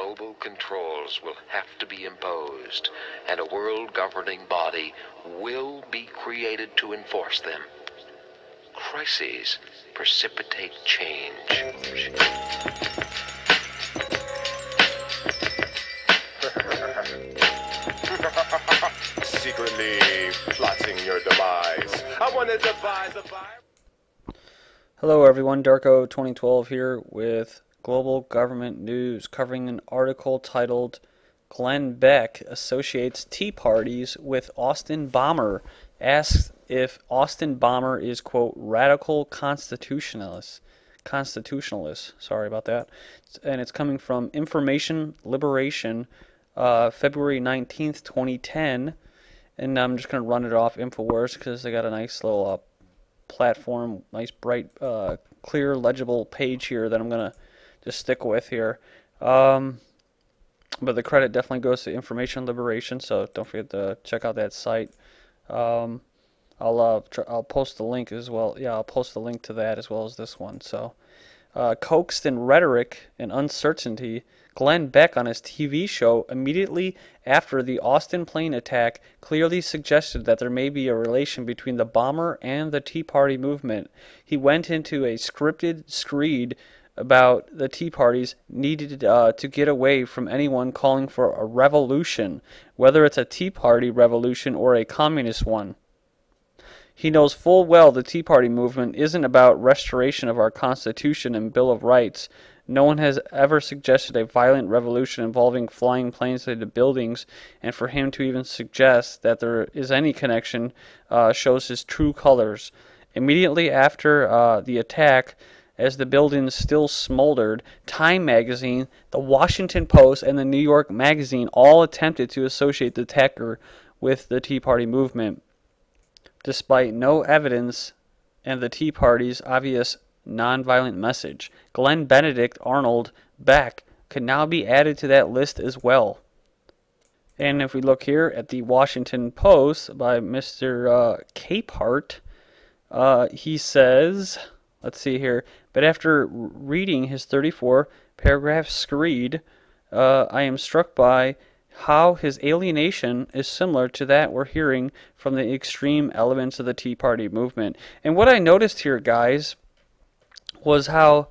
global controls will have to be imposed, and a world governing body will be created to enforce them. Crises precipitate change. Secretly plotting your demise. I want to devise a virus. Hello everyone, Darko2012 here with Global Government News, covering an article titled Glenn Beck Associates Tea Parties with Austin Bomber, asks if Austin Bomber is, quote, radical constitutionalist, sorry about that, and it's coming from Information Liberation, February 19th, 2010, and I'm just going to run it off Infowars because they got a nice little platform, nice bright, clear, legible page here that I'm going to just stick with here. But the credit definitely goes to Information Liberation, so don't forget to check out that site. I'll post the link as well. Yeah, I'll post the link to that as well as this one. So, coaxed in rhetoric and uncertainty, Glenn Beck on his TV show immediately after the Austin plane attack clearly suggested that there may be a relation between the bomber and the Tea Party movement. He went into a scripted screed about the Tea Parties needed to get away from anyone calling for a revolution, whether it's a Tea Party revolution or a communist one. He knows full well the Tea Party movement isn't about restoration of our Constitution and Bill of Rights. No one has ever suggested a violent revolution involving flying planes into buildings, and for him to even suggest that there is any connection shows his true colors. Immediately after the attack, as the buildings still smoldered, Time magazine, the Washington Post, and the New York Magazine all attempted to associate the attacker with the Tea Party movement, despite no evidence and the Tea Party's obvious nonviolent message. Glenn Benedict Arnold Beck could now be added to that list as well. And if we look here at the Washington Post by Mr. Capehart, he says, let's see here, but after reading his 34-paragraph screed, I am struck by how his alienation is similar to that we're hearing from the extreme elements of the Tea Party movement. And what I noticed here, guys, was how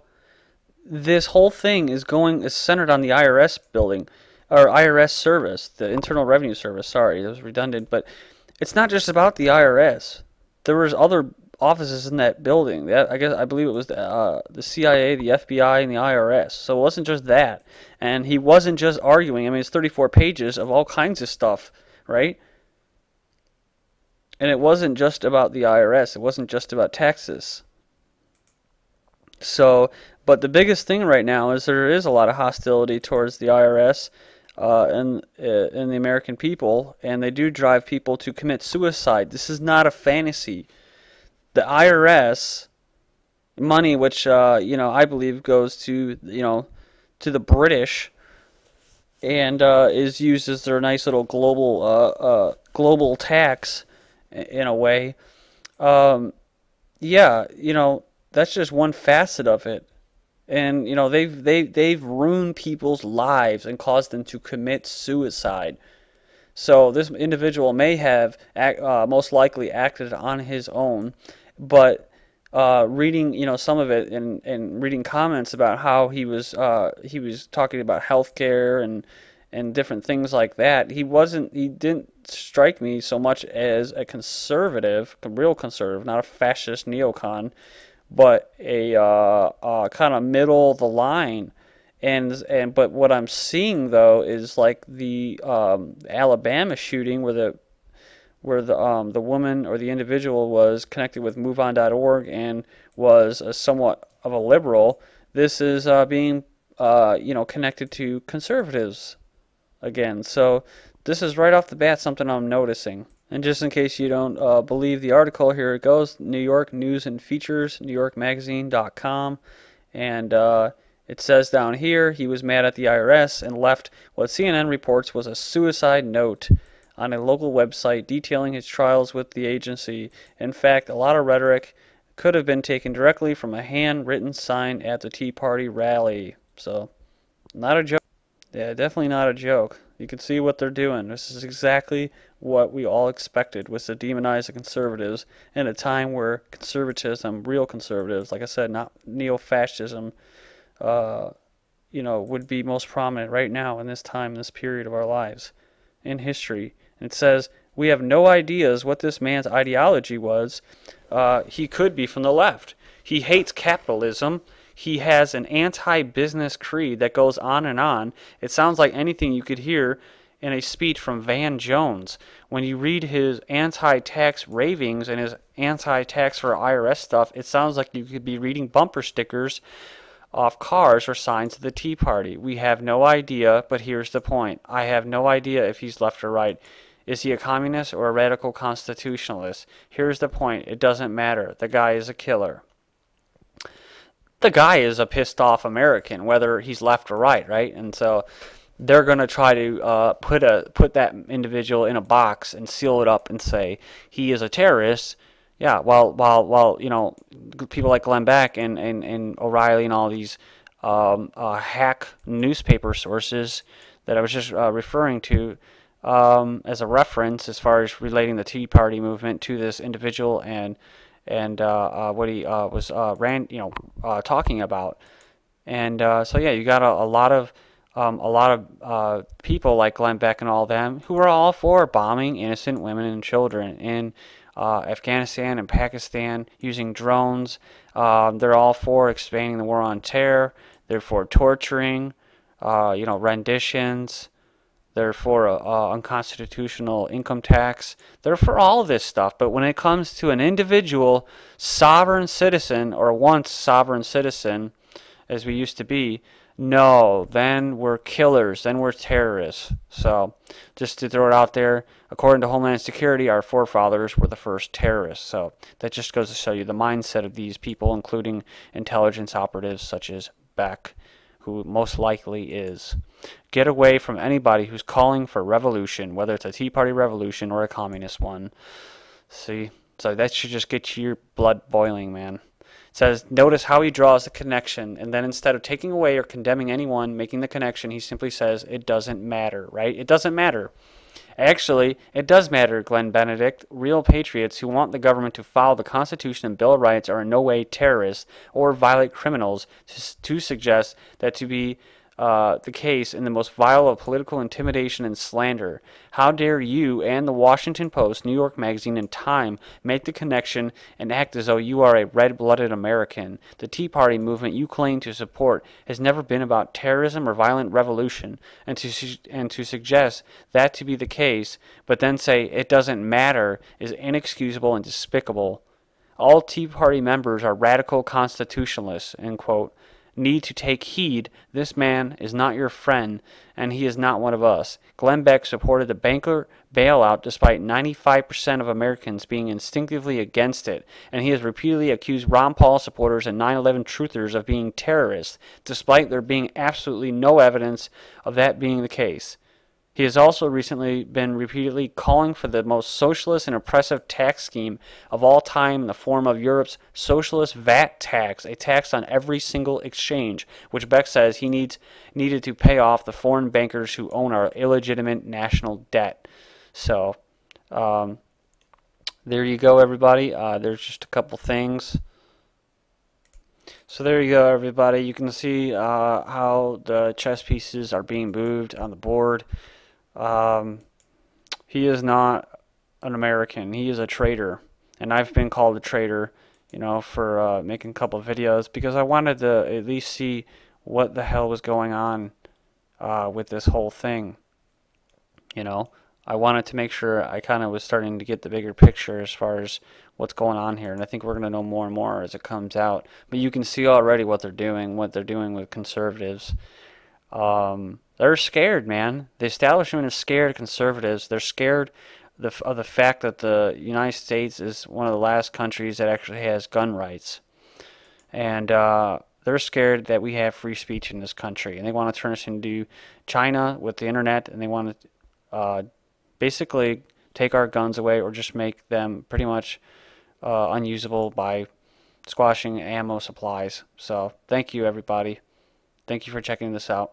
this whole thing is centered on the IRS building, or IRS service, the Internal Revenue Service. Sorry, that was redundant, but it's not just about the IRS. There was other offices in that building. I believe it was the CIA, the FBI, and the IRS. So it wasn't just that. And he wasn't just arguing. I mean, it's 34 pages of all kinds of stuff, right? And it wasn't just about the IRS. It wasn't just about taxes. So, but the biggest thing right now is there is a lot of hostility towards the IRS and the American people, and they do drive people to commit suicide. This is not a fantasy. The IRS money, which I believe goes to to the British, and is used as their nice little global tax in a way. Yeah, that's just one facet of it, and they've ruined people's lives and caused them to commit suicide. So this individual may have most likely acted on his own, but reading some of it and reading comments about how he was talking about healthcare and different things like that, he didn't strike me so much as a conservative, a real conservative, not a fascist neocon, but a kind of middle of the line. But what I'm seeing though is like the Alabama shooting where the woman or the individual was connected with MoveOn.org and was somewhat of a liberal. This is being connected to conservatives again. So this is right off the bat something I'm noticing. And just in case you don't believe the article, here it goes: New York News and Features, NewYorkMagazine.com, and it says down here he was mad at the IRS and left what CNN reports was a suicide note on a local website detailing his trials with the agency. In fact, a lot of rhetoric could have been taken directly from a handwritten sign at the Tea Party rally. So, not a joke. Yeah, definitely not a joke. You can see what they're doing. This is exactly what we all expected, was to demonize the conservatives in a time where conservatism, real conservatives, like I said, not neo-fascism, uh, would be most prominent right now in this time, in this period of our lives in history. And it says, we have no ideas what this man's ideology was. He could be from the left. He hates capitalism. He has an anti-business creed that goes on and on. It sounds like anything you could hear in a speech from Van Jones. When you read his anti-tax ravings and his anti-tax for IRS stuff, it sounds like you could be reading bumper stickers off cars or signs of the Tea Party. We have no idea, but here's the point. I have no idea if he's left or right. Is he a communist or a radical constitutionalist? Here's the point. It doesn't matter. The guy is a killer. The guy is a pissed off American, whether he's left or right? And so they're going to try to put that individual in a box and seal it up and say he is a terrorist. Yeah, while people like Glenn Beck and O'Reilly and all these hack newspaper sources that I was just referring to as a reference as far as relating the Tea Party movement to this individual and what he was talking about. And so yeah, you got a lot of people like Glenn Beck and all them who are all for bombing innocent women and children in Afghanistan and Pakistan using drones. They're all for expanding the war on terror. They're for torturing, renditions. They're for unconstitutional income tax. They're for all of this stuff. But when it comes to an individual sovereign citizen, or once sovereign citizen, as we used to be, no, then we're killers, then we're terrorists. So just to throw it out there, according to Homeland Security, our forefathers were the first terrorists. So that just goes to show you the mindset of these people, including intelligence operatives such as Beck, who most likely is. Get away from anybody who's calling for revolution, whether it's a Tea Party revolution or a communist one. See? So that should just get your blood boiling, man. It says, notice how he draws the connection, and then instead of taking away or condemning anyone making the connection, he simply says, it doesn't matter, right? It doesn't matter. Actually, it does matter, Glenn Benedict. Real patriots who want the government to follow the Constitution and Bill of Rights are in no way terrorists or violent criminals. To suggest that to be the case in the most vile of political intimidation and slander. How dare you and the Washington Post, New York Magazine, and Time make the connection and act as though you are a red-blooded American? The Tea Party movement you claim to support has never been about terrorism or violent revolution, and to suggest that to be the case, but then say it doesn't matter, is inexcusable and despicable. All Tea Party members are radical constitutionalists, end quote. Need to take heed. This man is not your friend, and he is not one of us. Glenn Beck supported the banker bailout despite 95% of Americans being instinctively against it, and he has repeatedly accused Ron Paul supporters and 9/11 truthers of being terrorists, despite there being absolutely no evidence of that being the case. He has also recently been repeatedly calling for the most socialist and oppressive tax scheme of all time in the form of Europe's socialist VAT tax, a tax on every single exchange, which Beck says he needed to pay off the foreign bankers who own our illegitimate national debt. So, there you go, everybody. There's just a couple things. So there you go, everybody. You can see how the chess pieces are being moved on the board. He is not an American. He is a traitor. And I've been called a traitor, for making a couple of videos because I wanted to at least see what the hell was going on with this whole thing. I wanted to make sure I kind of was starting to get the bigger picture as far as what's going on here. And I think we're going to know more and more as it comes out. But you can see already what they're doing with conservatives. They're scared, man. The establishment is scared of conservatives. They're scared of the fact that the United States is one of the last countries that actually has gun rights. And they're scared that we have free speech in this country. And they want to turn us into China with the internet. And they want to basically take our guns away or just make them pretty much unusable by squashing ammo supplies. So thank you, everybody. Thank you for checking this out.